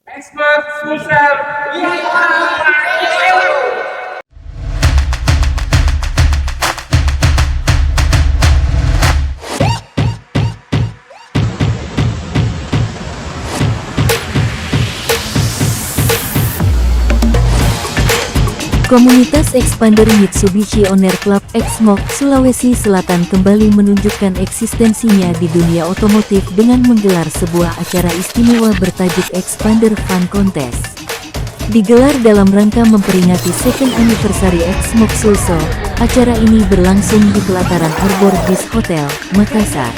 Expert Social Komunitas Expander Mitsubishi Owner Club Exmok Sulawesi Selatan kembali menunjukkan eksistensinya di dunia otomotif dengan menggelar sebuah acara istimewa bertajuk Expander Fun Contest. Digelar dalam rangka memperingati second anniversary Exmok Sulsel, acara ini berlangsung di pelataran Arbor Bis Hotel, Makassar.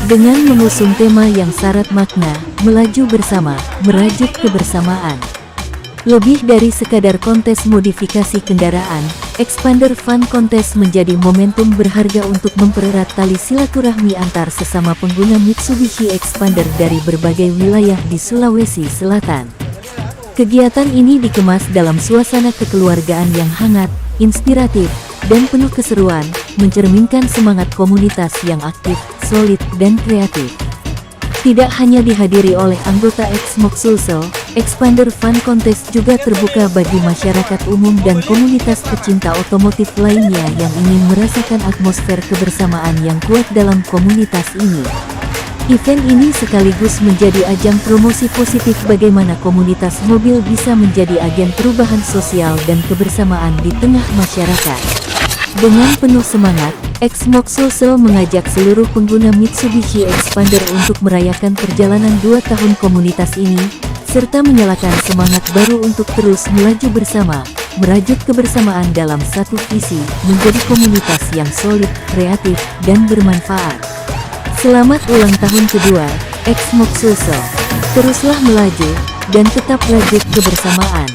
Dengan mengusung tema yang syarat makna, melaju bersama, merajuk kebersamaan. Lebih dari sekadar kontes modifikasi kendaraan, Expander Fun Contest menjadi momentum berharga untuk mempererat tali silaturahmi antar sesama pengguna Mitsubishi Expander dari berbagai wilayah di Sulawesi Selatan. Kegiatan ini dikemas dalam suasana kekeluargaan yang hangat, inspiratif, dan penuh keseruan, mencerminkan semangat komunitas yang aktif, solid, dan kreatif. Tidak hanya dihadiri oleh anggota Exmok Sulsel, Expander Fun Contest juga terbuka bagi masyarakat umum dan komunitas pecinta otomotif lainnya yang ingin merasakan atmosfer kebersamaan yang kuat dalam komunitas ini. Event ini sekaligus menjadi ajang promosi positif bagaimana komunitas mobil bisa menjadi agen perubahan sosial dan kebersamaan di tengah masyarakat. Dengan penuh semangat, Exmok Sulsel mengajak seluruh pengguna Mitsubishi Expander untuk merayakan perjalanan 2 tahun komunitas ini, serta menyalakan semangat baru untuk terus melaju bersama, merajut kebersamaan dalam satu visi, menjadi komunitas yang solid, kreatif, dan bermanfaat. Selamat ulang tahun kedua, Exmok Sulsel. Teruslah melaju, dan tetap rajut kebersamaan.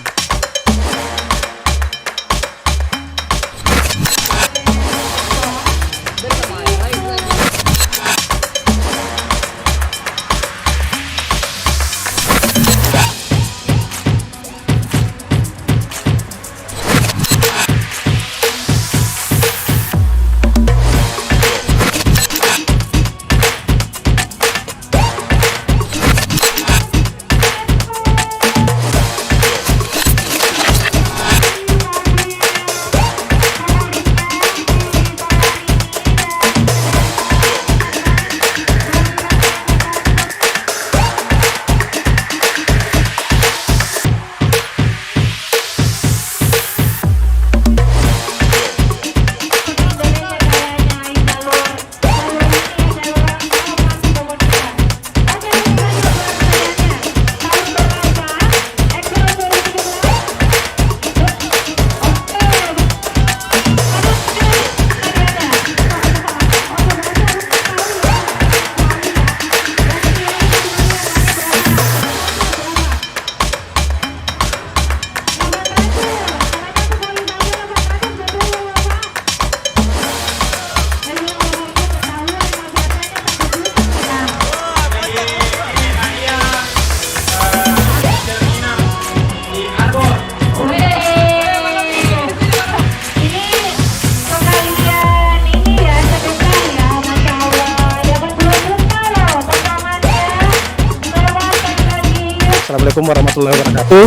Assalamualaikum warahmatullahi wabarakatuh.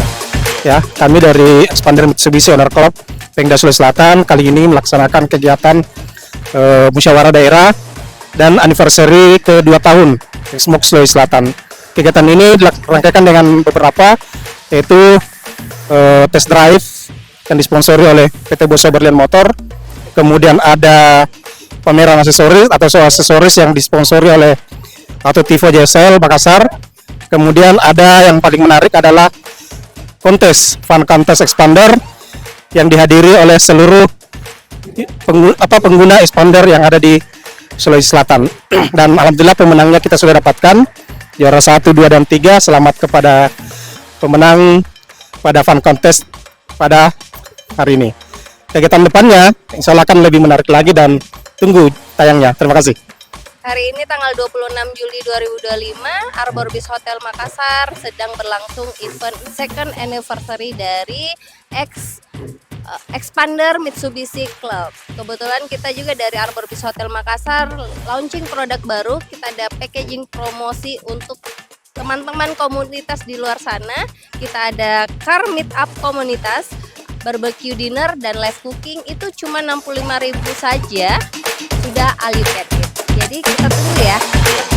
Ya, kami dari Expander Mitsubishi Owner Club Pemda Sulawesi Selatan kali ini melaksanakan kegiatan musyawarah daerah dan anniversary ke-2 tahun Exmok Sulawesi Selatan. Kegiatan ini dirangkaikan dengan beberapa, yaitu test drive yang disponsori oleh PT Boso Berlian Motor. Kemudian ada pameran aksesoris atau show aksesoris yang disponsori oleh Auto Tivo JSL Makassar. Kemudian ada yang paling menarik adalah kontes Fun Contest Expander yang dihadiri oleh seluruh pengguna Expander yang ada di Sulawesi Selatan. Dan alhamdulillah pemenangnya kita sudah dapatkan, juara 1, 2, dan 3. Selamat kepada pemenang pada Fun Contest pada hari ini. Kegiatan depannya insya Allah akan lebih menarik lagi dan tunggu tayangnya. Terima kasih. Hari ini tanggal 26 Juli 2025, Arbor Bis Hotel Makassar sedang berlangsung event second anniversary dari Expander Mitsubishi Club. Kebetulan kita juga dari Arbor Bis Hotel Makassar launching produk baru. Kita ada packaging promosi untuk teman-teman komunitas di luar sana, kita ada car meet up komunitas, barbecue dinner dan live cooking itu cuma 65.000 saja, sudah all you can eat. Jadi kita tunggu ya.